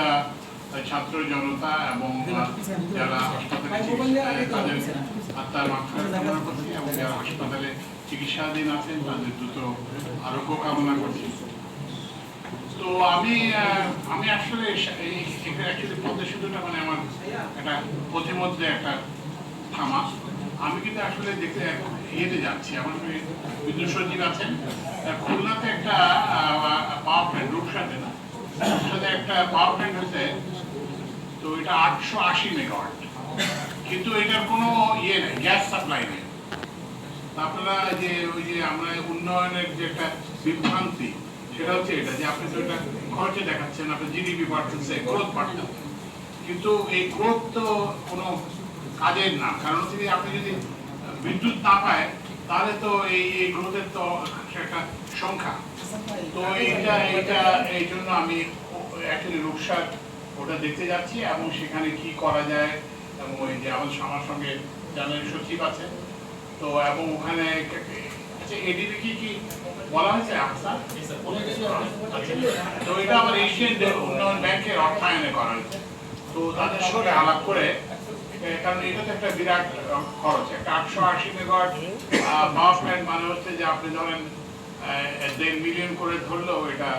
শ্রদ্ধা ছাত্র জনতা এবং যারা হাসপাতালে তাদের আত্মার মাগফিরাত কামনা করছি এবং যারা হাসপাতালে চিকিৎসাধীন আছেন তাদের দ্রুত আরোগ্য কামনা করছি। তো আমি আসলে অ্যাকচুয়ালি পদ্মা সেতুটা মানে আমার একটা প্রতিমধ্যে একটা থামা। আমি কিন্তু আসলে দেখতে ইয়েতে যাচ্ছি, আমার বিদ্যুৎ সচিব আছেন খুলনাতে একটা পাওয়ার প্ল্যান্ট, রূপসাতে না, রূপসাতে একটা পাওয়ার প্ল্যান্ট হয়েছে। তো এটা 880 মেগাওয়াট, কিন্তু এটার কোনো ইয়ে নেই, গ্যাস সাপ্লাই নেই। আপনারা যে ওই যে আমরা উন্নয়নের যে একটা বিভ্রান্তি, সেটা হচ্ছে এটা যে আপনি তো এটা খরচে দেখাচ্ছেন, আপনার জিডিপি বাড়তেছে, গ্রোথ বাড়তেছে, কিন্তু এই গ্রোথ তো কোনো কাজের না। কারণ হচ্ছে আপনি যদি বিদ্যুৎ না পায় তাহলে তো এই গ্রোথের তো একটা সংখ্যা। তো এই জন্য আমি অ্যাকচুয়ালি রূপসার ওটা দেখতে যাচ্ছি এবং সেখানে কি করা যায়, এবং ওই যে আমার সঙ্গে জানেন সচিব আছে তো, এবং ওখানে এডিবি কি বলা হয়েছে আচ্ছা, তো এটা আমার এশিয়ান উন্নয়ন ব্যাংকের অর্থায়নে করা হয়েছে। তো তাদের সঙ্গে আলাপ করে, কারণ এটা তো একটা বিরাট খরচ, একটা 880 মেগাওয়াট পাওয়ার প্ল্যান্ট মানে হচ্ছে যে আপনি ধরেন 1.5 মিলিয়ন করে ধরলেও এটা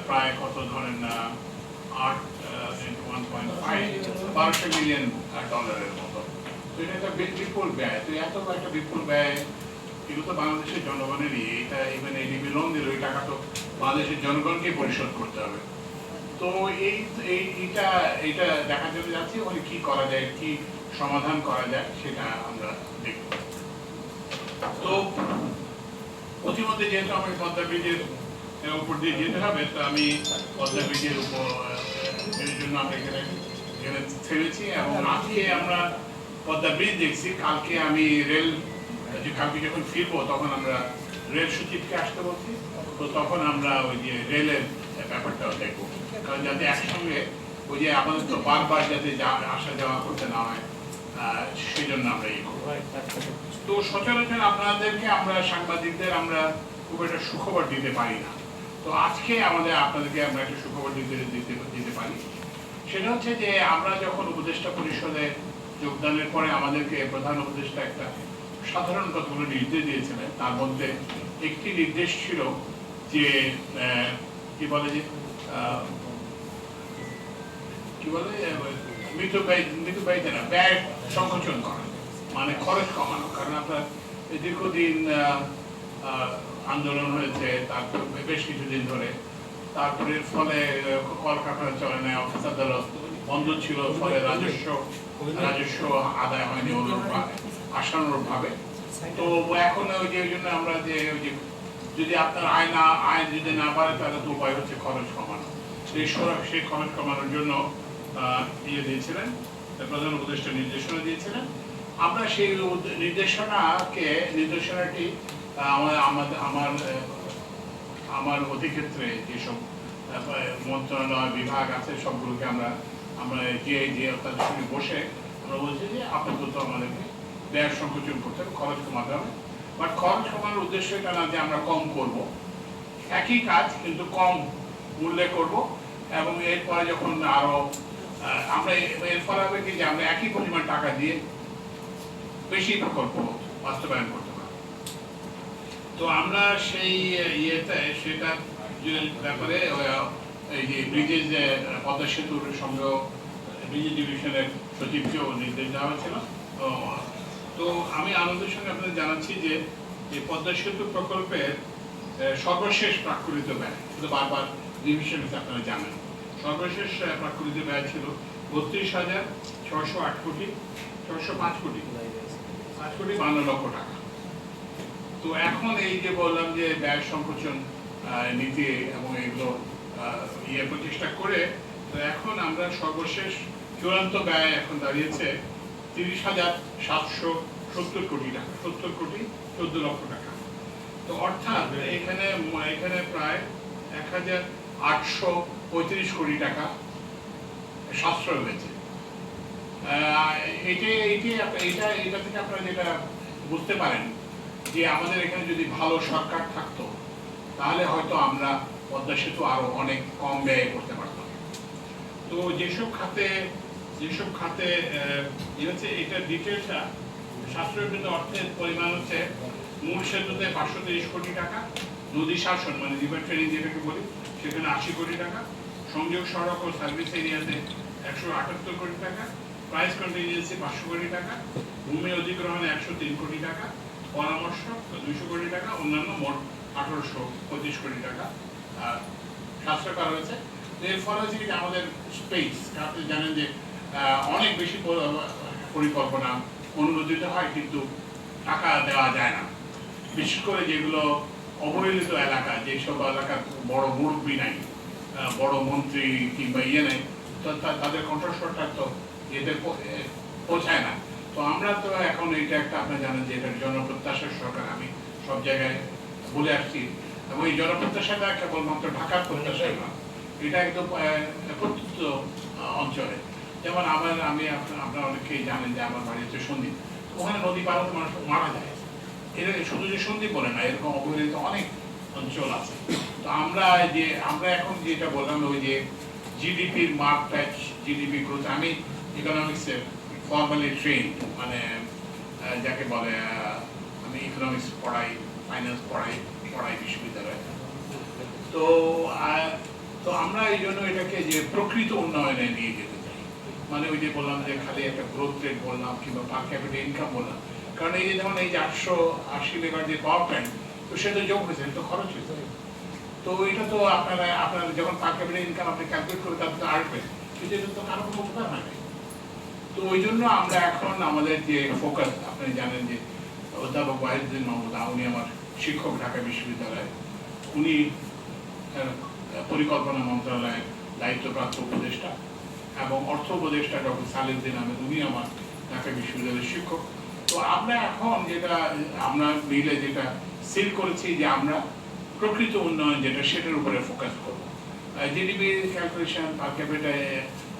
প্রায় কত ধরেন 8 into 1.5 1200 মিলিয়ন ডলারের মতো। তো এটা একটা বিপুল ব্যয়। তো এত একটা বিপুল ব্যয়, এগুলো তো বাংলাদেশের জনগণেরই, এটা ইভেন এডিবি লোন দিল, ওই টাকা তো বাংলাদেশের জনগণকে পরিশোধ করতে হবে। তো এইটা দেখার জন্য যাচ্ছি ওখানে কি করা যায়, কি সমাধান করা যায় সেটা আমরা দেখব। তো প্রতিমধ্যে যেহেতু আমি পদ্মা ব্রিজের উপর দিয়ে যেতে হবে, তো আমি পদ্মা ব্রিজের উপর এর জন্য আমরা এখানে থেমেছি এবং আজকে আমরা পদ্মা ব্রিজ দেখছি। কালকে আমি কালকে যখন ফিরবো তখন আমরা রেল সচিবকে আসতে বলছি, তো তখন আমরা ওই যে রেলের ব্যাপারটাও দেখবো, কারণ যাতে একসঙ্গে ওই যে আমাদের তো বারবার যাতে আসা যাওয়া করতে না হয়, সেই জন্য আমরা এই করবো। তো সচরাচর আপনাদেরকে আমরা সাংবাদিকদের আমরা খুব একটা সুখবর দিতে পারি না, তো আজকে আপনাদেরকে আমরা একটা সুখবর দিতে পারি। সেটা হচ্ছে যে আমরা যখন উপদেষ্টা পরিষদে যোগদানের পরে আমাদেরকে প্রধান উপদেষ্টা একটা সাধারণ কতগুলো নির্দেশ দিয়েছিলেন। তার মধ্যে একটি নির্দেশ ছিল যে কি বলে মৃতব্যয়িতে না, ব্যয় সংকোচন করা, মানে খরচ কমানো। কারণ আপনার দীর্ঘদিন আন্দোলন হয়েছে, তারপর বেশ কিছুদিন ধরে, তারপরে ফলে কলকারখানা চলে না, অফিস আদালত বন্ধ ছিল, ফলে রাজস্ব আদায় হয়নি আশানুরূপ ভাবে। তো এখন ওই জন্য আমরা যে যদি আপনার আয় যদি না বাড়ে তাহলে তো উপায় হচ্ছে খরচ কমানো। সেই খরচ কমানোর জন্য দিয়েছিলেন প্রধান উপদেষ্টা, নির্দেশনা দিয়েছিলেন। আমরা সেই নির্দেশনাটি আমার অধিক্ষেত্রে যেসব মন্ত্রণালয় বিভাগ আছে সবগুলোকে আমরা তাদের সঙ্গে বসে আমরা বলছি যে আপাতত আমাদেরকে ব্যয় সংকোচন করতে হবে, খরচ কমাতে হবে। বাট খরচ কমানোর উদ্দেশ্য এটা না যে আমরা কম করব, একই কাজ কিন্তু কম মূল্যে করব, এবং এরপরে যখন আরো আমরা এর ফলে হবে কি যে আমরা একই পরিমাণ টাকা দিয়ে বেশি প্রকল্প বাস্তবায়ন করতে পারব। তো আমরা সেই সেটার ব্যাপারে এই যে ব্রিজের যে পদ্মা সেতুর সঙ্গে ব্রিজের ডিভিশনের সচিবকেও নির্দেশ দেওয়া হয়েছিল। তো আমি আনন্দের সঙ্গে আপনাদের জানাচ্ছি যে পদ্মা সেতু প্রকল্পের সর্বশেষ প্রাক্কলিত ব্যয়, শুধু বারবার ডিভিশন আপনারা জানেন, সর্বশেষ প্রাক্কলিত ব্যয় ছিল 32,605 কোটি 52 টাকা। তো এখন এই যে বললাম যে ব্যয় সংকোচন নীতি এবং এগুলো প্রচেষ্টা করে, তো এখন আমরা সর্বশেষ চূড়ান্ত ব্যয় এখন দাঁড়িয়েছে 30,770 কোটি টাকা, 70 কোটি 14 লক্ষ টাকা। তো অর্থাৎ এখানে প্রায় 1,835 কোটি টাকা সাশ্রয় হয়েছে। এটা থেকে আপনারা যেটা বুঝতে পারেন যে আমাদের এখানে যদি ভালো সরকার থাকতো তাহলে হয়তো আমরা পদ্মা সেতু আরো অনেক কম ব্যয় করতে পারতাম। তো যেসব খাতে হচ্ছে এটার ডিটেলসটা সাশ্রয় বৃদ্ধ অর্থের পরিমাণ হচ্ছে মূল সেতুতে 530 কোটি টাকা, নদী শাসন মানে রিভার ট্রেনিং যেটাকে বলি সেখানে 80 কোটি টাকা, সংযোগ সড়ক ও সার্ভিস এরিয়াতে 178 কোটি টাকা, প্রাইস কন্টিনজেন্সি 500 কোটি টাকা, ভূমি অধিগ্রহণে 103 কোটি টাকা, পরামর্শ 200 কোটি টাকা, অন্যান্য মোট 1825 কোটি টাকা সাশ্রয় করা হয়েছে। এর ফলে হচ্ছে যে আমাদের স্পেস, আপনি জানেন যে অনেক বেশি পরিকল্পনা অনুমোদিত হয় কিন্তু টাকা দেওয়া যায় না, বিশেষ করে যেগুলো অবহেলিত এলাকা, যেসব এলাকার বড় মুরব্বী নাই, বড় মন্ত্রী কিংবা নেই, তো তাদের কণ্ঠস্বরটা তো এদের পৌঁছায় না। তো আমরা তো এখন এটা একটা আপনি জানেন যে এটা জনপ্রত্যাশার সরকার, আমি সব জায়গায় বলে আসছি, এবং এই জনপ্রত্যাশাটা কেবলমাত্র ঢাকার প্রত্যাশা না, এটা একদম প্রত্যন্ত অঞ্চলে। যেমন আমি আপনারা অনেকেই জানেন যে আমার বাড়ি হচ্ছে সন্দ্বীপ, ওখানে নদী পার হতে মানুষ মারা যায়। এটা শুধু যে সন্দ্বীপ বলে না, এরকম অবহেলিত অনেক অঞ্চল আছে। তো আমরা এখন যেটা বললাম ওই যে জিডিপির মাপটা, জিডিপি গ্রোথ, আমি ইকোনমিক্সে ফর্মালি ট্রেন, মানে যাকে বলে আমি ইকোনমিক্স পড়াই, ফাইন্যান্স পড়াই বিশ্ববিদ্যালয়ে। তো তো আমরা এই জন্য এটাকে যে প্রকৃত উন্নয়নে নিয়ে যেতে চাই, মানে ওই যে বললাম যে খালি একটা গ্রোথ রেট বললাম কিংবা পার ক্যাপিটাল ইনকাম বললাম, কারণ এই যে যেমন এই যে 880 মেগাওয়াট যে পাওয়ার প্ল্যান্ট, তো সেটা যোগ হয়েছে, তো খরচ হয়েছে। তো এটা তো আপনার যখন পার ক্যাপিটাল ইনকাম আপনি ক্যালকুলেট করে তার তো আসবে, কিন্তু এটা তো কারো কোনো উপকার হয় না। তো ওই জন্য আমরা এখন আমাদের যে ফোকাস, আপনি জানেন যে অধ্যাপক ওয়াহিদুদ্দিন মাহমুদ, উনি আমার শিক্ষক ঢাকা বিশ্ববিদ্যালয়ে, উনি পরিকল্পনা মন্ত্রণালয়ের দায়িত্বপ্রাপ্ত উপদেষ্টা, এবং অর্থ উপদেষ্টা ডক্টর সালেউদ্দিন আহমেদ, উনি আমার ঢাকা বিশ্ববিদ্যালয়ের শিক্ষক। তো আমরা এখন আমরা মিলে যেটা সিল করেছি যে আমরা প্রকৃত উন্নয়ন যেটা সেটার উপরে ফোকাস করব। জিডিপি ক্যালকুলেশন, পার capital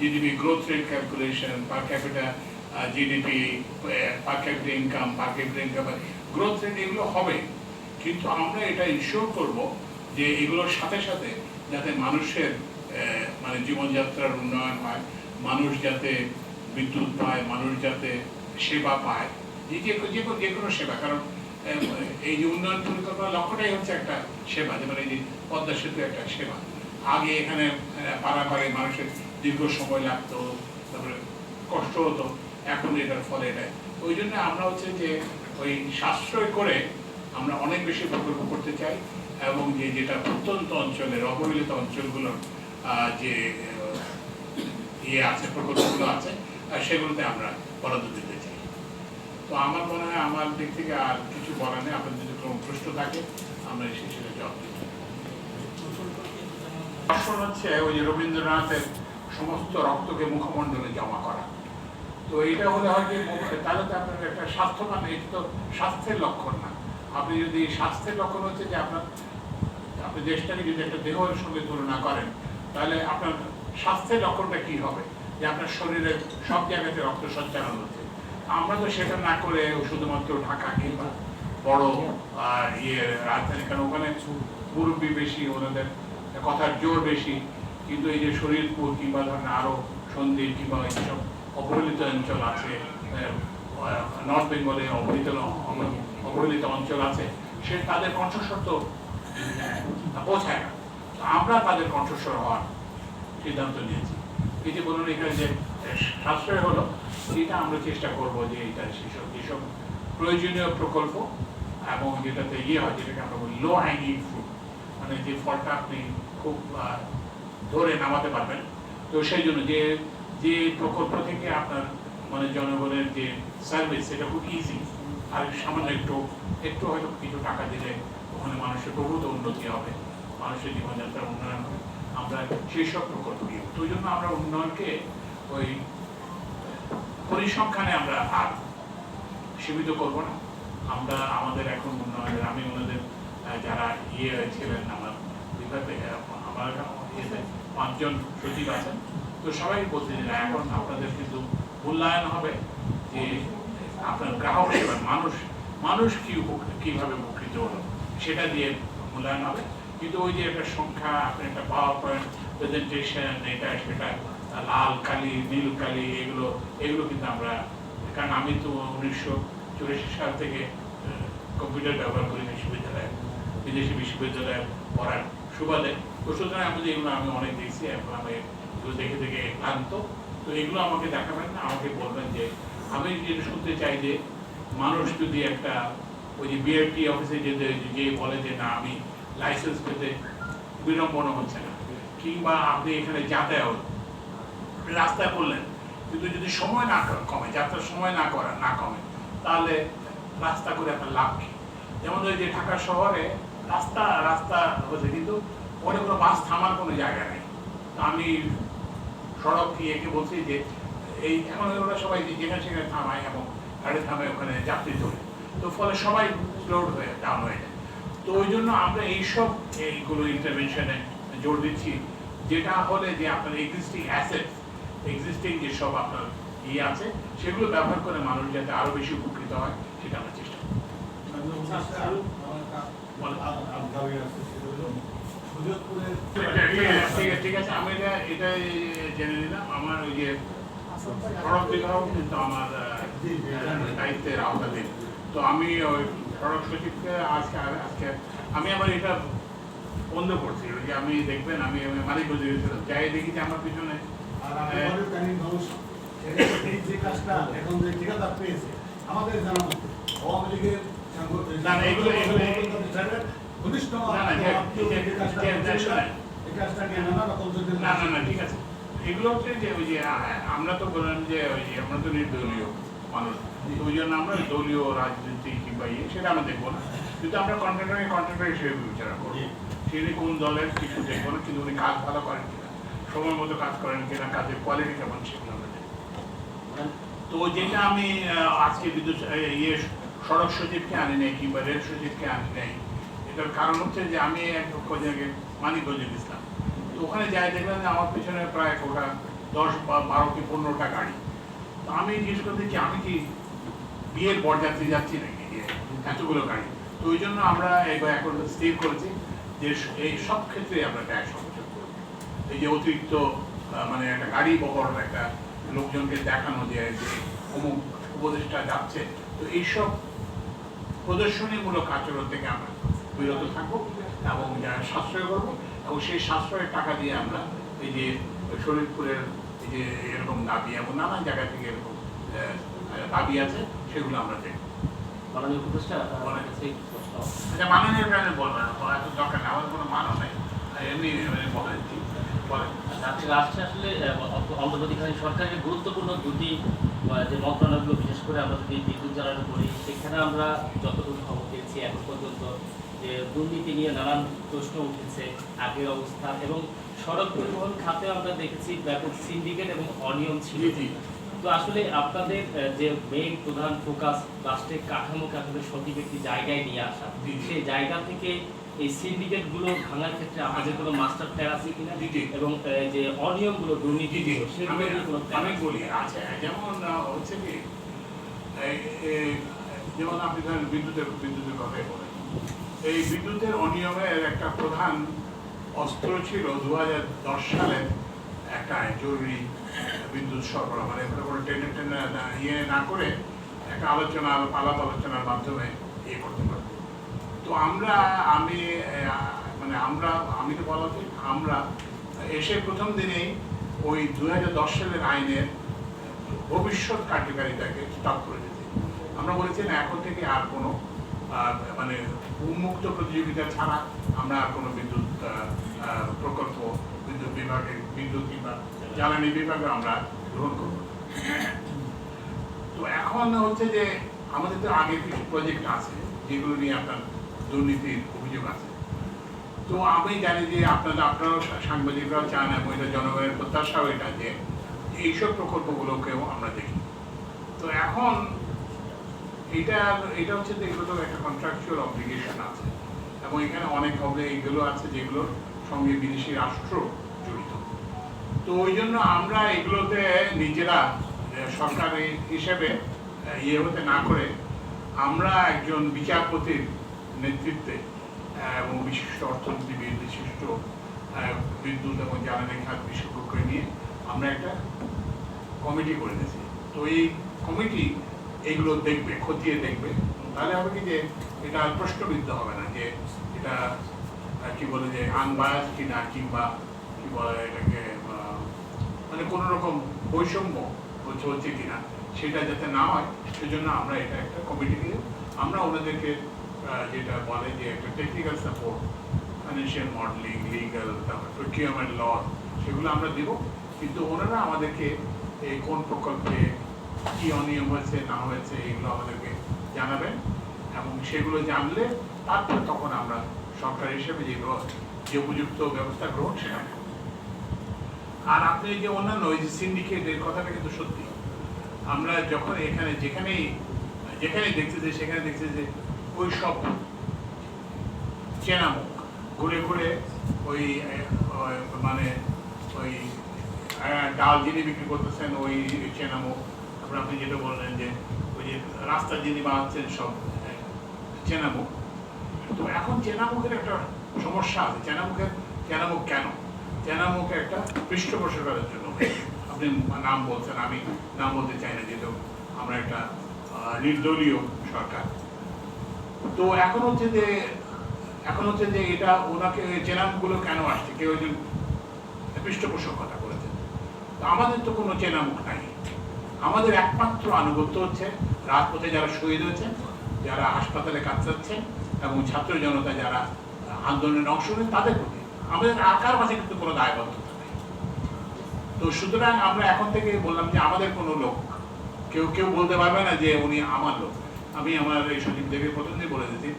GDP growth rate calculation, পার ক্যাপিটা জিডিপি, পার ক্যাপিটা ইনকাম, গ্রোথ রেট, এগুলো হবে, কিন্তু আমরা এটা ইনশিওর করব যে এগুলোর সাথে সাথে যাতে মানুষের মানে জীবনযাত্রার উন্নয়ন হয়, মানুষ যাতে বিদ্যুৎ পায়, মানুষ যাতে সেবা পায়, যে কোনো সেবা। কারণ এই যে উন্নয়ন পরিকল্পনার লক্ষ্যটাই হচ্ছে একটা সেবা, যেমন এই যে পদ্মা সেতু একটা সেবা। আগে এখানে পারাপারে মানুষের দীর্ঘ সময় লাগতো, তারপরে কষ্ট হতো, এখন এটার ফলে এটাই। ওই জন্য আমরা হচ্ছে যে ওই সাশ্রয় করে আমরা অনেক বেশি প্রকল্প করতে চাই, এবং যেটা প্রত্যন্ত অঞ্চলের অবহেলিত অঞ্চলগুলোর যে আছে, প্রকল্পগুলো আছে, সেগুলোতে আমরা বরাদ্দ দিতে চাই। তো আমার মনে হয় আমার দিক থেকে আর কিছু বলার নেই। আপনার যদি কোনো প্রশ্ন থাকে আমরা সেটা জবাব দিতে চাই। দর্শন হচ্ছে ওই যে রবীন্দ্রনাথের সমস্ত রক্তকে মুখমণ্ডলে জমা করা। তো এইটা হলে হয় যে তাহলে তো আপনার একটা স্বাস্থ্যবান, এটা তো স্বাস্থ্যের লক্ষণ না। আপনি যদি স্বাস্থ্যের লক্ষণ হচ্ছে যে আপনি দেশটাকে যদি একটা দেহের সঙ্গে তুলনা করেন, তাহলে আপনার স্বাস্থ্যের লক্ষণটা কি হবে, যে আপনার শরীরের সব জায়গাতে রক্ত সঞ্চালন হচ্ছে। আমরা তো সেটা না করে শুধুমাত্র ঢাকা কিংবা বড় রাজধানী, কারণ ওখানে মুরব্বী বেশি, ওনাদের কথার জোর বেশি, কিন্তু এই যে শরীরপুর কিংবা ধরেন আরো সন্দ্বীপ কিংবা এইসব অবহেলিত অঞ্চল আছে, নর্থ বেঙ্গলে অবহেলিত অঞ্চল আছে, সে তাদের কণ্ঠস্বর তো পৌঁছায় না। আমরা তাদের কণ্ঠস্বর হওয়ার সিদ্ধান্ত নিয়েছি। এই যে বলুন এখানে যে সাশ্রয় হলো, এটা আমরা চেষ্টা করব যে এটা যেসব প্রয়োজনীয় প্রকল্প এবং যেটাতে হয়, যেটাকে আমরা বলি লো হ্যাঙ্গিং ফ্রুট, মানে যে ফলটা আপনি খুব ধরে নামাতে পারবেন। তো সেই জন্য যে প্রকল্প থেকে আপনার মানে জনগণের যে সার্ভিস, সেটা খুব ইজি, আর সামান্য একটু হয়তো কিছু টাকা দিলে ওখানে মানুষের প্রভূত উন্নতি হবে, মানুষের জীবনযাত্রার উন্নয়ন হবে, আমরা সেই সব প্রকল্প নিয়ে। তো ওই জন্য আমরা উন্নয়নকে ওই পরিসংখ্যানে আমরা আর সীমিত করব না। আমরা আমাদের এখন উন্নয়নের, আমি ওনাদের যারা ছিলেন আমার বিভাগে, আমার ইয়েতে 5 জন সচিব আছেন, তো সবাই বলতে যে এখন আপনাদের কিন্তু মূল্যায়ন হবে যে আপনার গ্রাহক সেবা, মানুষ কিভাবে উপকৃত হলো সেটা দিয়ে মূল্যায়ন হবে। কিন্তু ওই যে একটা সংখ্যা, আপনি একটা পাওয়ার পয়েন্ট প্রেজেন্টেশন, এটা সেটা, লাল কালি, নীল কালি, এগুলো কিন্তু আমরা, কারণ আমি তো 1984 সাল থেকে কম্পিউটার ব্যবহার করি বিশ্ববিদ্যালয়ে, বিদেশি বিশ্ববিদ্যালয়ে পড়ার সুবাদে, তো সুতরাং আমি অনেক দেখছি, এখন আমি এগুলো দেখে দেখে ক্লান্ত। তো এগুলো আমাকে দেখাবেন না, আমাকে বলবেন যে আমি যেটা শুনতে চাই যে মানুষ যদি একটা ওই যে বিআরটি অফিসে যে বলে যে না আমি লাইসেন্স পেতে বিড়ম্বনা হচ্ছে না, কিংবা আপনি এখানে যাতায়াত রাস্তায় করলেন, কিন্তু যদি সময় না কমে, যাত্রার সময় না কমে, তাহলে রাস্তা করে আপনার লাভ কি? যেমন ওই যে ঢাকা শহরে রাস্তা হচ্ছে, কিন্তু অনেক কোনো বাস থামার কোনো জায়গা নেই। আমি সড়ক একে বলছি যে এই এখন ওরা সবাই যেখানে সেখানে থামায় এবং গাড়ি থামায়, ওখানে যাত্রী তোলে, তো ফলে সবাই স্লোড হয়ে ডাউন হয়ে যায়। তো ওই জন্য আমরা এইগুলো ইন্টারভেনশনে জোর দিচ্ছি, যেটা হলে যে আপনার এক্সিস্টিং যেসব আপনার আছে সেগুলো ব্যবহার করে মানুষ যাতে আরো বেশি উপকৃত হয়, সেটা আমরা চেষ্টা করি। ঠিক আছে, আমি এটা জেনে নিলাম। আমার ওই যে সড়ক বিভাগ কিন্তু আমার দায়িত্বের আওতাধীন। তো আমি ওই সড়ক সচিবকে আজকে আমি আবার এটা বন্ধ করছি। ওই যে আমি দেখবেন আমি মালিকগঞ্জে গেছিলাম, যাই দেখি যে আমার পিছনে যে কাজটা এখন যে ঠিকাদার পেয়েছে আমাদের জানা মতো আওয়ামী লীগের ঠিক আছে। এগুলো হচ্ছে যে ওই যে আমরা তো বললাম যে ওই যে আমরা তো নির্দলীয় মানুষ, ওই জন্য আমরা দলীয় রাজনীতি কিংবা সেটা আমরা দেখবো না, কিন্তু আমরা কন্ট্রাক্টর হিসেবে বিবেচনা করবো। তিনি কোন দলের কিছু দেখবো না, কিন্তু উনি কাজ ভালো করেন কিনা, সময় মতো কাজ করেন কিনা, কাজের কোয়ালিটি কেমন, সেগুলো আমরা দেখবো। তো যেটা আমি আজকে বিদ্যুৎ সড়ক সচিবকে আনি নাই কিংবা রেল সচিবকে আনি নাই, এটার কারণ হচ্ছে যে আমি মানিকগঞ্জে গেছিলাম, তো ওখানে যাই দেখলাম যে আমার পিছনে প্রায় ওটা 10 বা 12 কি 15টা গাড়ি। তো আমি জিজ্ঞেস করতে কি আমি কি বিয়ের বরযাত্রী যাচ্ছি নাকি এতগুলো গাড়ি? তো ওই জন্য আমরা এখন স্থির করেছি যে এই সব ক্ষেত্রে আমরা ট্যাক্স সংযোগ করব। এই যে অতিরিক্ত মানে একটা গাড়ি বহর একটা লোকজনকে দেখানো যায় যে অমুক উপদেষ্টা যাচ্ছে, তো এইসব প্রদর্শনীমূলক আচরণ থেকে আমরা বিরত থাকবো এবং সাশ্রয় করবো, এবং সেই সাশ্রয়ের টাকা দিয়ে আমরা এই যে শরীরপুরের এই যে এরকম দাবি এবং নানান জায়গা থেকে এরকম দাবি আছে, সেগুলো আমরা দেখবো। মাননীয় উপদেষ্টা, আচ্ছা মাননীয় কারণে বলবেন, এত দরকার নেই, আমাদের কোনো মানও নেই, এমনি বলেন। রাষ্ট্রে আসলে অন্তর্বর্তীকালীন সরকারের গুরুত্বপূর্ণ দুটি যে মন্ত্রণালয়গুলো, বিশেষ করে আমরা যদি বিদ্যুৎ জ্বালানি করি, সেখানে আমরা যতটুকু খবর পেয়েছি এখন পর্যন্ত যে দুর্নীতি নিয়ে নানান প্রশ্ন উঠেছে আগের অবস্থা, এবং সড়ক পরিবহন খাতে আমরা দেখেছি ব্যাপক সিন্ডিকেট এবং অনিয়ম ছিল। তো আসলে আপনাদের যে মেইন প্রধান ফোকাস রাষ্ট্রের কাঠামোকে আসলে সঠিক একটি জায়গায় নিয়ে আসা, সেই জায়গা থেকে এই সিন্ডিকেট গুলো ভাঙার ক্ষেত্রে আমাদের কোনো মাস্টার প্ল্যান আছে কিনা, এবং যে অনিয়ম গুলো, দুর্নীতি আমি বলি আচ্ছা, যেমন হচ্ছে কি যেমন আপনি ধরেন বিদ্যুতের কথাই বলেন, এই বিদ্যুতের অনিয়মের একটা প্রধান অস্ত্র ছিল 2010 সালের একটা জরুরি বিদ্যুৎ সরবরাহ, মানে কোনো টেন্ডার না করে একটা আলাপ আলোচনার মাধ্যমে করতে পারবো। তো আমি তো বলা উচিত, আমরা এসে প্রথম দিনেই ওই 2010 সালের আইনের ভবিষ্যৎ কার্যকারিতাকে স্টপ করে দিতে আমরা বলেছি না, এখন থেকে আর কোনো মানে উন্মুক্ত প্রতিযোগিতা ছাড়া আমরা আর কোনো বিদ্যুৎ প্রকল্প বিদ্যুৎ কিংবা জ্বালানি বিভাগে আমরা গ্রহণ করব। তো এখন হচ্ছে যে আমাদের তো আগের কিছু প্রজেক্ট আছে যেগুলো নিয়ে আপনার দুর্নীতির অভিযোগ আছে। তো আমি জানি যে আপনারাও সাংবাদিকরাও চান এবং এটা জনগণের প্রত্যাশাও এটা যে এইসব প্রকল্পগুলোকেও আমরা দেখি। তো এখন এটা হচ্ছে যে এগুলো তো একটা কন্ট্রাকচুয়াল অব্লিগেশন আছে, এবং এখানে অনেক এগুলো আছে যেগুলোর সঙ্গে বিদেশি রাষ্ট্র জড়িত। তো ওই জন্য আমরা এগুলোতে নিজেরা সরকার হিসেবে হতে না করে আমরা একজন বিচারপতির নেতৃত্বে এবং বিশিষ্ট অর্থনীতিবিদ, বিশিষ্ট বিদ্যুৎ এবং জ্বালানি খাত বিশেষজ্ঞকে নিয়ে আমরা একটা কমিটি করে দিয়েছি। তো এই কমিটি এইগুলো দেখবে, খতিয়ে দেখবে, তাহলে হবে কি যে এটা প্রশ্নবিদ্ধ হবে না যে এটা কি বলে যে আনবায়াস কিনা, কিংবা কি বলে এটাকে মানে কোনো রকম বৈষম্য হচ্ছে কিনা, সেটা যাতে না হয় সেজন্য আমরা এটা একটা কমিটি দিয়ে আমরা ওনাদেরকে যেটা বলে যে একটা technical support, financial modelling, legal, তারপর প্রকিউরমেন্ট ল, সেগুলো আমরা দিব। কিন্তু ওনারা আমাদেরকে এই কোন প্রকল্পে কি অনিয়ম হয়েছে না হয়েছে এগুলো আমাদেরকে জানাবেন, এবং সেগুলো জানলে তারপরে তখন আমরা সরকার হিসেবে যে উপযুক্ত ব্যবস্থা গ্রহণ সেটা। আর আপনি যে অন্যান্য ওই যে সিন্ডিকেটের কথাটা কিন্তু সত্যি, আমরা যখন এখানে যেখানেই দেখতেছি সেখানে দেখছি যে ওই সব চেনা মুখ ঘুরে ঘুরে ওই মানে ওই ডাল যিনি বিক্রি করতেছেন ওই চেনা মুখ, তারপর আপনি যেটা বললেন যে ওই যে রাস্তা যিনি বানাচ্ছেন সব চেনা মুখ। তো এখন চেনা মুখের একটা সমস্যা আছে। চেনা মুখ কেন? চেনা মুখে একটা পৃষ্ঠপোষকতার জন্য। আপনি নাম বলছেন, আমি নাম বলতে চাই না, যেহেতু আমরা একটা নির্দলীয় সরকার। তো এখন হচ্ছে যে এটা ওনাকে চেনামুখগুলো কেন আসছে, কেউ একজন পৃষ্ঠপোষকতা করেছেন। তো আমাদের তো কোনো চেনামুখ নাই। আমাদের একমাত্র আনুগত্য হচ্ছে রাজপথে যারা শহীদ হয়েছেন, যারা হাসপাতালে কাতরাচ্ছেন, এবং ছাত্র জনতা যারা আন্দোলনের অংশ নেন তাদের প্রতি আমাদের আকার মাঝে কিন্তু কোনো দায়বদ্ধতা নেই। তো সুতরাং আমরা এখন থেকে বললাম যে আমাদের কোনো লোক কেউ বলতে পারবে না যে উনি আমার লোক। আমি আমার এই সচিবদেরকে প্রথম দিয়ে বলে দিচ্ছি,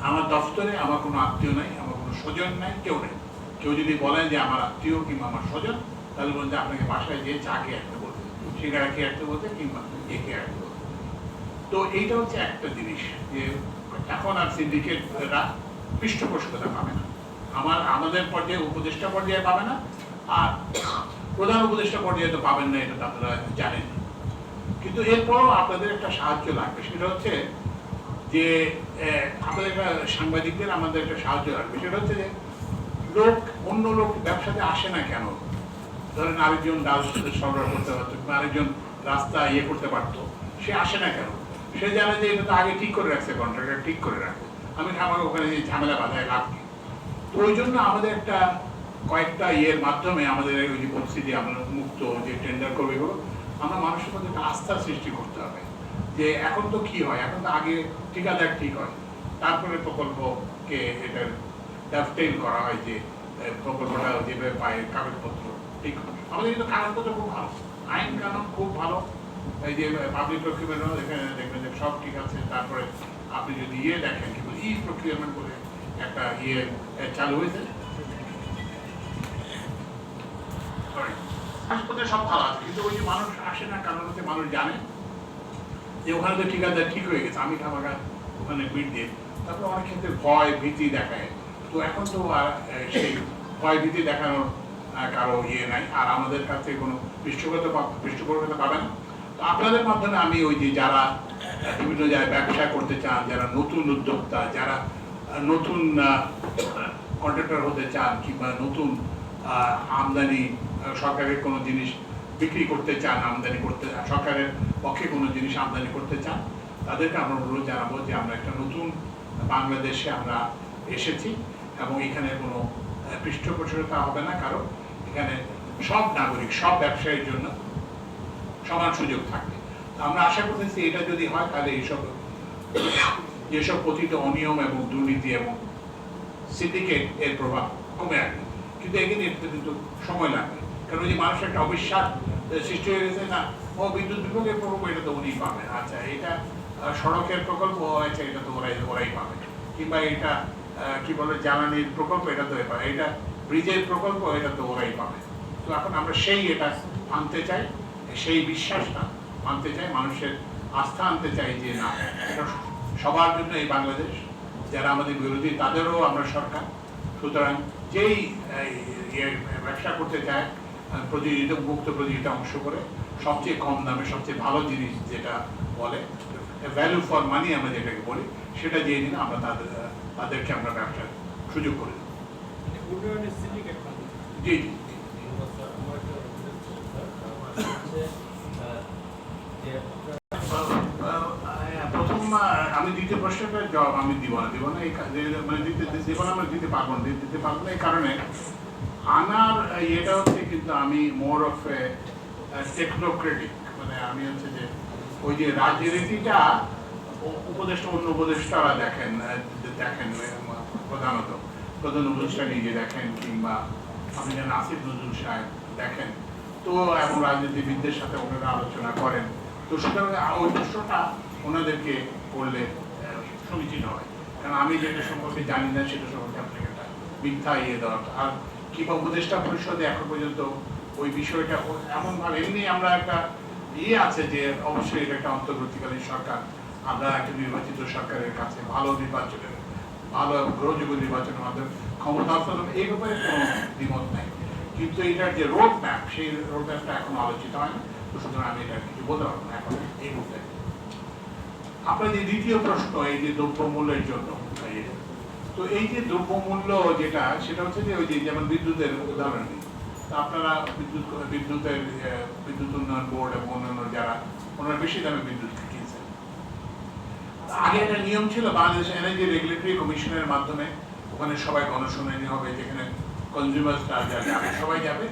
আমার দফতরে আমার কোনো আত্মীয় নাই, আমার কোনো স্বজন নাই, কেউ নেই। কেউ যদি বলেন যে আমার আত্মীয় কিংবা আমার স্বজন, তাহলে বলেন যে আপনাকে বাসায় যেয়ে চা খেয়ে আসতে বলতে, সিগারা খেয়ে আসতে বলতে, কিংবা খেয়ে আসতে বলতে। তো এইটা হচ্ছে একটা জিনিস যে এখন আর সিন্ডিকেটরা পৃষ্ঠপোষকতা পাবে না, আমাদের পর্যায়ে উপদেষ্টা পর্যায়ে পাবে না, আর প্রধান উপদেষ্টা পর্যায়ে তো পাবেন না, এটা আপনারা জানেন। কিন্তু এরপরও আপনাদের একটা সাহায্য লাগবে, সেটা হচ্ছে যে আপনাদের একটা সাংবাদিকদের আমাদের একটা সাহায্য লাগবে। সেটা হচ্ছে যে অন্য লোক ব্যবসাতে আসে না কেন? ধরেন আরেকজন ডাল সরবরাহ করতে পারতো, আরেকজন রাস্তা করতে পারতো, সে আসে না কেন? সে জানে যে এটা তো আগে ঠিক করে রাখছে, কন্ট্রাক্টর ঠিক করে রাখছে, আমি আমাকে ওখানে যে ঝামেলা বাধায় লাভ নেই। তো ওই জন্য আমাদের একটা কয়েকটা মাধ্যমে আমাদের ওই যে বলছি যে আমরা মুক্ত যে টেন্ডার করবে এগুলো, আমরা মানুষের মধ্যে একটা আস্থা সৃষ্টি করতে হবে যে এখন তো কি হয়, এখন তো আগে ঠিকাদার ঠিক হয়, তারপরে প্রকল্পকে এটার ড্রাফটেল করা হয় যে প্রকল্পটা যেভাবে পায় কাগজপত্র ঠিক। আমাদের কিন্তু কাগজপত্র খুব ভালো, আইন কানুন খুব ভালো, এই যে পাবলিক প্রকিউরমেন্ট এখানে দেখবেন যে সব ঠিক আছে। তারপরে আপনি যদি দেখেন কিন্তু প্রকিউরমেন্ট করে একটা চালু হয়েছে, হাসপাতালে সব ভালো আছে, কিন্তু ওই যে মানুষ আসে না, কারণ হচ্ছে মানুষ জানে যে ওখানে তো ঠিকাদার ঠিক হয়ে গেছে, আমি খামাকা ওখানে ভিড় দিয়ে, তারপরে অনেক ক্ষেত্রে ভয় ভীতি দেখায়। তো এখন তো আর সেই ভয় ভীতি দেখানোর কারো নাই, আর আমাদের কাছে কোনো পৃষ্ঠপোষকতা পাবে না। তো আপনাদের মাধ্যমে আমি ওই যে যারা বিভিন্ন জায়গায় ব্যবসা করতে চান, যারা নতুন উদ্যোক্তা, যারা নতুন কন্ট্রাক্টর হতে চান, কিংবা নতুন আমদানি সরকারের কোনো জিনিস বিক্রি করতে চান, আমদানি করতে সরকারের পক্ষে কোনো জিনিস আমদানি করতে চান, তাদেরকে আমরা অনুরোধ জানাবো যে আমরা একটা নতুন বাংলাদেশে আমরা এসেছি, এবং এখানে কোনো পৃষ্ঠপোষকতা হবে না কারো। এখানে সব নাগরিক, সব ব্যবসায়ীর জন্য সমান সুযোগ থাকবে। আমরা আশা করতেছি এটা যদি হয় তাহলে যেসব কথিত অনিয়ম এবং দুর্নীতি এবং সিন্ডিকেট এর প্রভাব কমে আসবে। কিন্তু এখানে কিন্তু সময় লাগবে, কারণ ওই যে মানুষের একটা অবিশ্বাস সৃষ্টি হয়ে গেছে, না ও বিদ্যুৎ বিভাগের প্রকল্প, এটা তো উনি পাবেন, আচ্ছা এটা সড়কের প্রকল্প আছে, এটা তো ওরাই পাবে, কিংবা এটা কি বলে জ্বালানির প্রকল্প, এটা তো পাবে, এটা ব্রিজের প্রকল্প, এটা তো ওরাই পাবে। তো এখন আমরা এটা আনতে চাই, সেই বিশ্বাসটা আনতে চাই, মানুষের আস্থা আনতে চাই যে না, এটা সবার জন্য এই বাংলাদেশ, যারা আমাদের বিরোধী তাদেরও আমরা সরকার। সুতরাং যেই ব্যবসা করতে চায় মুক্ত প্রতিযোগিতা অংশ করে সবচেয়ে কম দামে সবচেয়ে ভালো জিনিস যেটা বলে ভ্যালু ফর মানি আমরা যেটাকে বলি, সেটা দিয়ে দিলে আমরা তাদেরকে আমরা ব্যবসার সুযোগ করে দেব। ইউনিয়নের সিন্ডিকেট জি জি প্রথম আমি দ্বিতীয় প্রশ্নটার জবাব আমি দিব না এই মানে দিব না আমরা দিতে পারবো না এই কারণে আমার এটা হচ্ছে কিন্তু আমি মোর অফ এ টেকনোক্রেটিক, মানে আমি হচ্ছে যে ওই যে রাজনীতিটা উপদেষ্টা অন্য উপদেষ্টারা দেখেন প্রধান উপদেষ্টা নিজে দেখেন, কিংবা আপনি যেন আসিফ নজরুল সাহেব দেখেন, তো এবং রাজনীতিবিদদের সাথে ওনারা আলোচনা করেন। তো সুতরাং ওই প্রশ্নটা ওনাদেরকে করলে সমীচীন হয়, কারণ আমি যেটা সম্পর্কে জানি না সেটা সম্পর্কে আপনাকে একটা মিথ্যা দেওয়া। আর কিংবা উপদেষ্টা পরিষদে এখন পর্যন্ত ওই বিষয়টা এমনভাবে এমনি আমরা একটা আছে যে অবশ্যই এটা একটা অন্তর্বর্তীকালীন সরকার, আমরা একটা নির্বাচিত সরকারের কাছে ভালো গ্রহযোগ্য নির্বাচনের মাধ্যমে ক্ষমতা হস্তান্তর, এই ব্যাপারে কোনো দ্বিমত নাই। কিন্তু এটার যে রোড ম্যাপ, সেই রোড ম্যাপটা এখনো আলোচিত হয়নি, তো সুতরাং আমি এটা কিছু বলতে পারবো না এখন এই মুহূর্তে। আপনার যে দ্বিতীয় প্রশ্ন, এই যে দ্রব্যমূল্যের জন্য, তো এই যে দ্রব্যমূল্য যেটা, সেটা হচ্ছে যে ওই যে যেমন বিদ্যুতের উদাহরণ নিই, আপনারা বিদ্যুৎ উন্নয়ন বোর্ড এবং অন্যান্য যারা ওনারা বেশি দামে বিদ্যুৎ কিনছেন। আগে একটা নিয়ম ছিল বাংলাদেশ এনার্জি রেগুলেটরি কমিশনের মাধ্যমে, ওখানে সবাই গণশুনানি হবে, যেখানে কনজিউমার্সরা যাবে, সবাই যাবে,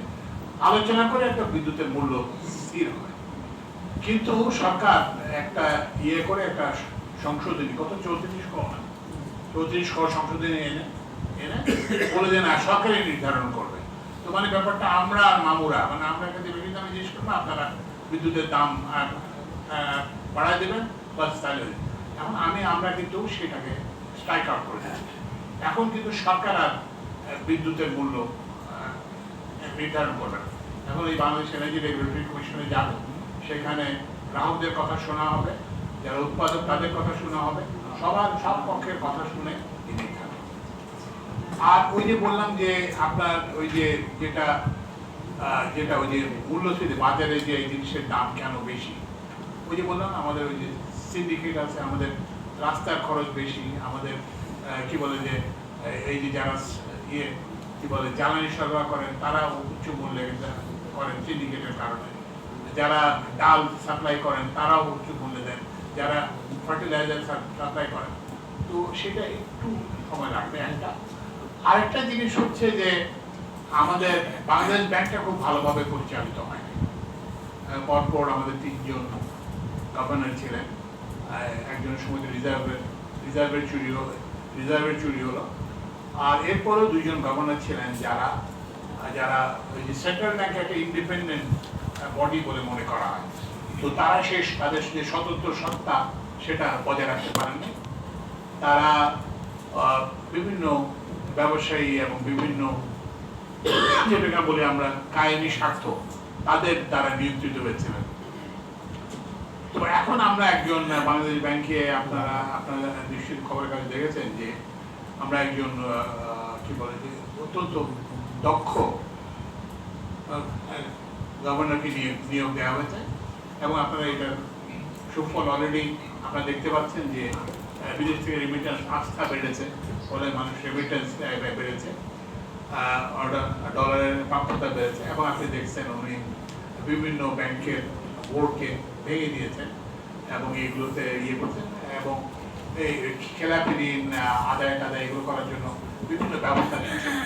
আলোচনা করে একটা বিদ্যুতের মূল্য স্থির হয়। কিন্তু সরকার একটা করে একটা সংশোধনী, কত 34 সংশোধনী এনে বলে যে না, সরকারই নির্ধারণ করবে। তো মানে ব্যাপারটা আমরা আর মামুরা, মানে আমরা এখানে বিভিন্ন দামে জিজ্ঞেস করবো, আপনারা বিদ্যুতের দাম বাড়ায় দেবেন, বাস তাহলে। এখন আমরা কিন্তু সেটাকে স্ট্রাইক আউট করে দিচ্ছি। এখন কিন্তু সরকার আর বিদ্যুতের মূল্য নির্ধারণ করবে না। এখন এই বাংলাদেশ এনার্জি রেগুলেটরি কমিশনে যাবে, সেখানে গ্রাহকদের কথা শোনা হবে, যারা উৎপাদক তাদের কথা শোনা হবে, সব পক্ষের কথা শুনে নির্ধারণ। আর ওই যে বললাম যে আপনার ওই যে যেটা ওই যে মূল্যস্ফীতি, বাজারে যে এই জিনিসের দাম কেন বেশি, ওই যে বললাম আমাদের ওই যে সিন্ডিকেট আছে, আমাদের রাস্তার খরচ বেশি, আমাদের কি বলে যে এই যে যারা কি বলে জ্বালানি সরবরাহ করেন তারা উচ্চ মূল্যে করেন সিন্ডিকেটের কারণে, যারা ডাল সাপ্লাই করেন তারাও উচ্চ মূল্যে দেন, যারা ফার্টিলাইজার সাপ্লাই করেন, তো সেটা একটু সময় লাগবে একটা। আরেকটা জিনিস হচ্ছে যে আমাদের বাংলাদেশ ব্যাংকটা খুব ভালোভাবে পরিচালিত হয়। পরপর আমাদের 3 জন গভর্নর ছিলেন, একজনের সময় রিজার্ভের চুরি হলো, আর এরপরেও 2 জন গভর্নর ছিলেন যারা ওই যে সেন্ট্রাল ব্যাংক একটা ইন্ডিপেন্ডেন্ট বডি বলে মনে করা হয়, তো তারা তাদের যে স্বতন্ত্র সত্তা সেটা বজায় রাখতে পারেননি। তারা বিভিন্ন ব্যবসায়ী এবং বিভিন্ন যেটা বলি আমরা কায়েমি স্বার্থ, তাদের দ্বারা নিয়ন্ত্রিত হয়েছিলেন। তো এখন আমরা একজন বাংলাদেশ ব্যাংকে আপনারা নিশ্চিত খবরের কাগজে দেখেছেন যে আমরা একজন কি বলে যে অত্যন্ত দক্ষ গভর্নরকে নিয়োগ দেওয়া হয়েছে, এবং আপনারা এটার সুফল অলরেডি আপনারা দেখতে পাচ্ছেন যে বিদেশ থেকে রেমিটেন্স আস্থা বেড়েছে, ফলে মানুষ রেমিটেন্স বেড়েছে, ডলারের প্রাপ্যতা বেড়েছে, এবং আপনি দেখছেন উনি বিভিন্ন ব্যাংকের বোর্ডকে ভেঙে দিয়েছেন এবং এইগুলোতে করছেন, এবং এই খেলাপি ঋণ আদায় এগুলো করার জন্য বিভিন্ন ব্যবস্থা নিচ্ছেন।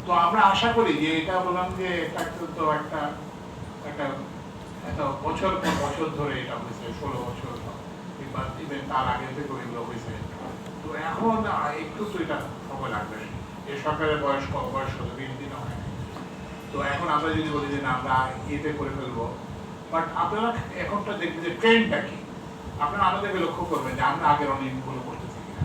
তো আমরা আশা করি যে এটা বললাম যে এটা তো একটা বছর পর বছর ধরে এটা হয়েছে, 16 বছর কিংবা তার আগে থেকে এগুলো হয়েছে। তো এখন একটু তো এটা সময় লাগবে, এই সরকারের বয়স কত 20 দিন হয়। তো এখন আমরা যদি বলি যে না আমরা করে ফেলবো, বাট আপনারা এখনটা দেখবেন যে ট্রেন্ডটা কি, আপনারা আমাদেরকে লক্ষ্য করবেন যে আমরা আগের অনেকগুলো করতেছি কিনা।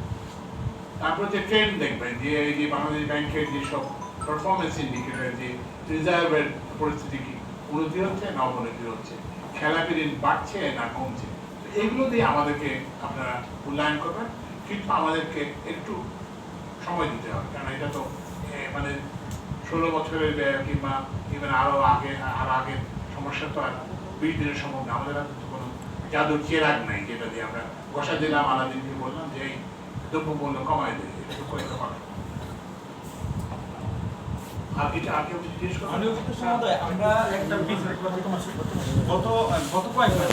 তারপর যে ট্রেন্ড দেখবেন যে এই যে বাংলাদেশ ব্যাংকের যেসব পারফরমেন্স ইন্ডিকেটর, যে রিজার্ভের পরিস্থিতি কি, উন্নতি হচ্ছে না অবনতি হচ্ছে, খেলাপি ঋণ বাড়ছে না কমছে, এগুলো দিয়ে আমাদেরকে আপনারা মূল্যায়ন করবেন। কিন্তু আমাদেরকে একটু সময় দিতে হবে, কারণ এটা তো মানে 16 বছরের কিংবা আরো আগের সমস্যা তো আর 20 দিনের সম্ভব না। আমাদের হাতে তো কোনো জাদুর চেরাগ নাই যেটা দিয়ে আমরা ঘষা দিলাম, আলাদিনকে বললাম যে এই দ্রব্যমূল্য কমায় দেয়, এটা তো করে পারে। আর এটা আগে জিজ্ঞেস করুন। মাননীয় উপদেষ্টা মহোদয়, আমরা একটা গত কয়েক মাস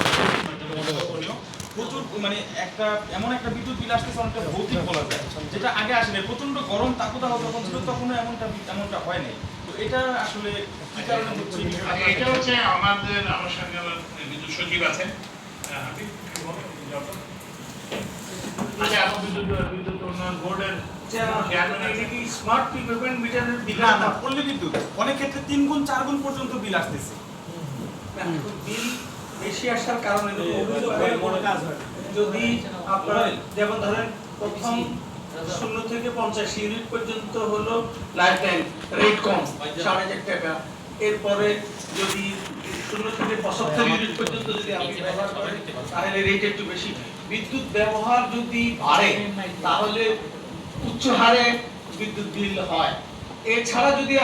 প্রচুর মানে এমন একটা বিদ্যুৎ বিল আসতেছে, অনেকটা ভৌতিক বলা যায়, যেটা আগে আসেনি। প্রচন্ড গরম তাপদাহ যখন ছিল তখনও এমনটা হয় নাই। তো এটা আসলে কি কারণে হচ্ছে? এটা হচ্ছে আমার সঙ্গে আমার বিদ্যুৎ সচিব আছেন। আচ্ছা, এখন বিদ্যুৎ উন্নয়ন বোর্ডের চেয়ারম্যান আছে কি স্মার্ট প্রিপেমেন্ট মিটারের বিল না, পল্লী বিদ্যুৎ অনেক ক্ষেত্রে 3 গুণ 4 গুণ পর্যন্ত বিল আসতেছে। বিল বেশি আসার কারণে যদি আপনারা যেমন ধরেন প্রথম 0 থেকে 50 ইউনিট পর্যন্ত হলো লাইফ টাইম রেট কম 4.5 টাকা। এরপরে যদি 0 থেকে 75 ইউনিট পর্যন্ত যদি আপনি ব্যবহার করেন তাহলে রেট একটু বেশি। বিদ্যুৎ ব্যবহার যদি বাড়ে তাহলে উচ্চ হারে বিদ্যুৎ বিল হয়। এছাড়া যদি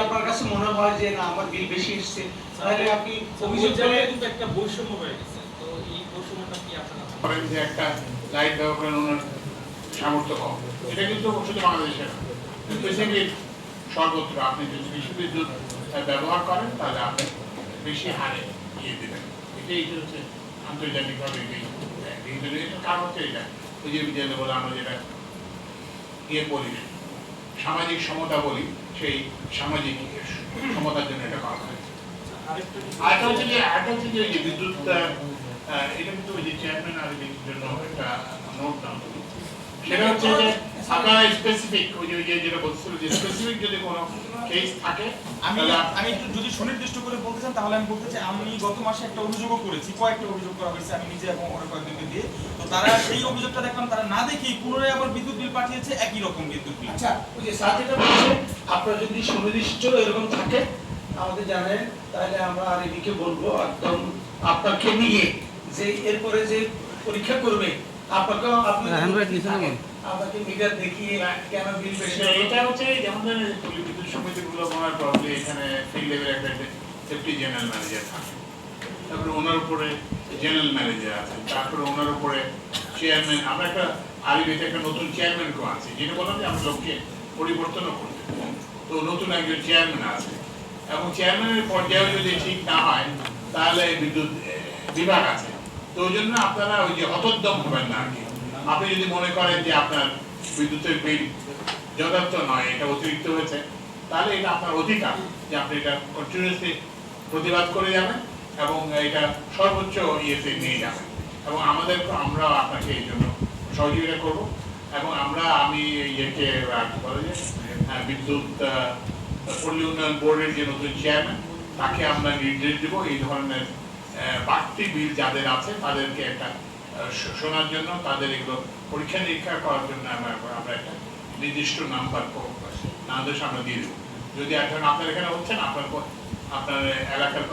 আপনার কাছে মনে হয় যে না আমার বিল বেশি এসেছে, তাহলে আপনি অভিযোগ করে কিন্তু একটা বৈষম্য হয়ে গেছে। তো এই বৈষম্যটা কি আপনারা করেন যে একটা লাইট ব্যবহার করেন ওনার সামর্থ্য কম, এটা কিন্তু শুধু বাংলাদেশে না, বেসিক্যালি সর্বত্র আপনি যদি বেশি বিদ্যুৎ ব্যবহার করেন তাহলে আপনি বেশি হারে দেবেন। এটাই হচ্ছে আন্তর্জাতিকভাবে এটার কারণ হচ্ছে এটা ওই যে বিদ্যালয় বলে আমরা যেটা বলি সামাজিক সমতা বলি, সেই সামাজিক সমতার জন্য এটা করা হয়। আরেকটা হচ্ছে যে ওই যে বিদ্যুৎ এটা কিন্তু ওই যে চেয়ারম্যান আর জন্য একটা নোট নাম, সেটা হচ্ছে যে আপনারা স্পেসিফিক ওই যে যেটা বলছিল যে স্পেসিফিক যদি কোনো কেস থাকে আমি একটু যদি সুনির্দিষ্ট করে বলতে চান তাহলে আমি বলতে চাই, আমি গত মাসে একটা অভিযোগও করেছি, কয়েকটা অভিযোগ করা হয়েছে আমি নিজে এবং অনেক কয়েকজনকে দিয়ে। তো তারা সেই অভিযোগটা দেখলাম, তারা না দেখেই পুনরায় আবার বিদ্যুৎ বিল পাঠিয়েছে, একই রকম বিদ্যুৎ বিল। আচ্ছা, ওই যে স্যার যেটা বলছে আপনার যদি সুনির্দিষ্ট এরকম থাকে আমাদের জানেন, তাহলে আমরা আর এদিকে বলবো একদম আপনাকে নিয়ে যে এরপরে যে পরীক্ষা করবে আপনাকে আপনাকে মিটার দেখিয়ে কেন বিল বেশি। এটা হচ্ছে যেমন বিদ্যুৎ সমিতিগুলো মনে প্রবলেম এখানে ফিল্ড লেভেল একটা ডেপুটি জেনারেল ম্যানেজার থাকে, তারপরে ওনার উপরে জেনারেল ম্যানেজার আছে, তারপরে ওনার উপরে চেয়ারম্যান। আমরা একটা আরবিতে একটা নতুন চেয়ারম্যানকেও আছে, যেটা বললাম যে আমরা লোককে পরিবর্তনও করতে, তো নতুন একজন চেয়ারম্যান আছে এবং চেয়ারম্যানের পর্যায়ে যদি ঠিক না হয় তাহলে বিদ্যুৎ বিভাগ আছে। তো ওই জন্য আপনারা ওই যে হতোদ্যম হবেন না আর কি। আপনি যদি মনে করেন যে আপনার বিদ্যুতের বিল যথার্থ নয়, এটা অতিরিক্ত হয়েছে, তাহলে এটা আপনার অধিকার যে আপনি এটা কন্টিনিউয়াসলি প্রতিবাদ করে যাবেন এবং এটা সর্বোচ্চ ইয়েতে নিয়ে যাবেন এবং আমরা আপনাকে এই জন্য সহযোগিতা করব। এবং আমি ইয়েকে বলে যে বিদ্যুৎ পল্লী উন্নয়ন বোর্ডের যে নতুন চেয়ারম্যান তাকে আমরা নির্দেশ দেব এই ধরনের বাড়তি বিল যাদের আছে তাদেরকে একটা শোনার জন্য, তাদের এগুলো পরীক্ষা নিরীক্ষা করার জন্য আমরা একটা নির্দিষ্ট নাম্বার নামদেশ আমরা দিয়ে দেবো। যদি এখন আপনার এখানে হচ্ছেন আপনার এলাকার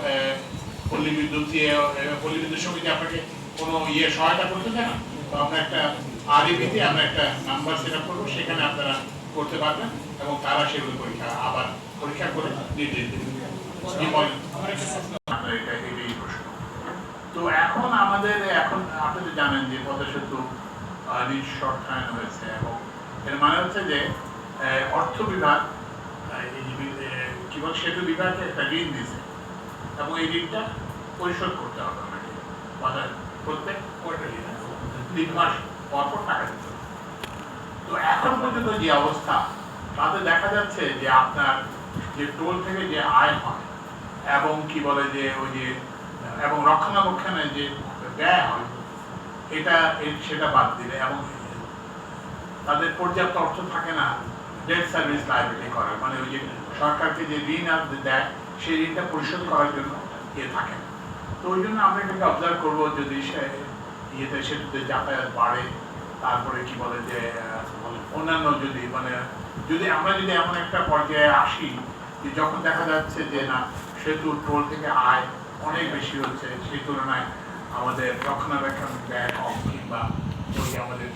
পল্লী বিদ্যুৎ সমিতি আপনাকে কোনো সহায়তা করতে চায় না, তো আমরা একটা আরইবিতে আমরা একটা নাম্বার সেট আপ করবো, সেখানে আপনারা করতে পারবেন এবং তারা সেগুলো পরীক্ষা করে নির্দেশ দেবেন। তো এখন আপনারা জানেন যে পদ্মা সেতু নিঃশর্তায়ন হয়েছে এবং এর মানে হচ্ছে যে অর্থ বিভাগ কি বল সেতু বিভাগকে একটা ঋণ দিয়েছে এবং এই ঋণটা পরিশোধ করতে হবে আমাকে প্রত্যেক কোয়ার্টারলি 3 মাস পর টাকা দিতে হবে। তো এখন পর্যন্ত যে অবস্থা তাতে দেখা যাচ্ছে যে আপনার যে টোল থেকে যে আয় হয় এবং কি বলে যে ওই যে এবং রক্ষণাবেক্ষণে যে ব্যয় হয় সেটা বাদ দিলে এবং তাদের পর্যাপ্ত অর্থ থাকে না ডেট সার্ভিস লায়াবিলিটি করার, মানে ওই যে সরকারকে যে ঋণ দেয় সেই ঋণটা পরিশোধ করার জন্য থাকে না। তো ওই জন্য আমরা এটাকে অবজার্ভ করবো যদি সেতুতে যাতায়াত বাড়ে, তারপরে কি বলে যে অন্যান্য যদি আমরা এমন একটা পর্যায়ে আসি যে যখন দেখা যাচ্ছে যে না সেতুর টোল থেকে আয় অনেক বেশি হচ্ছে, সেই তুলনায় আমাদের রক্ষণাবেক্ষণ ব্যয় কম কিংবা আমাদের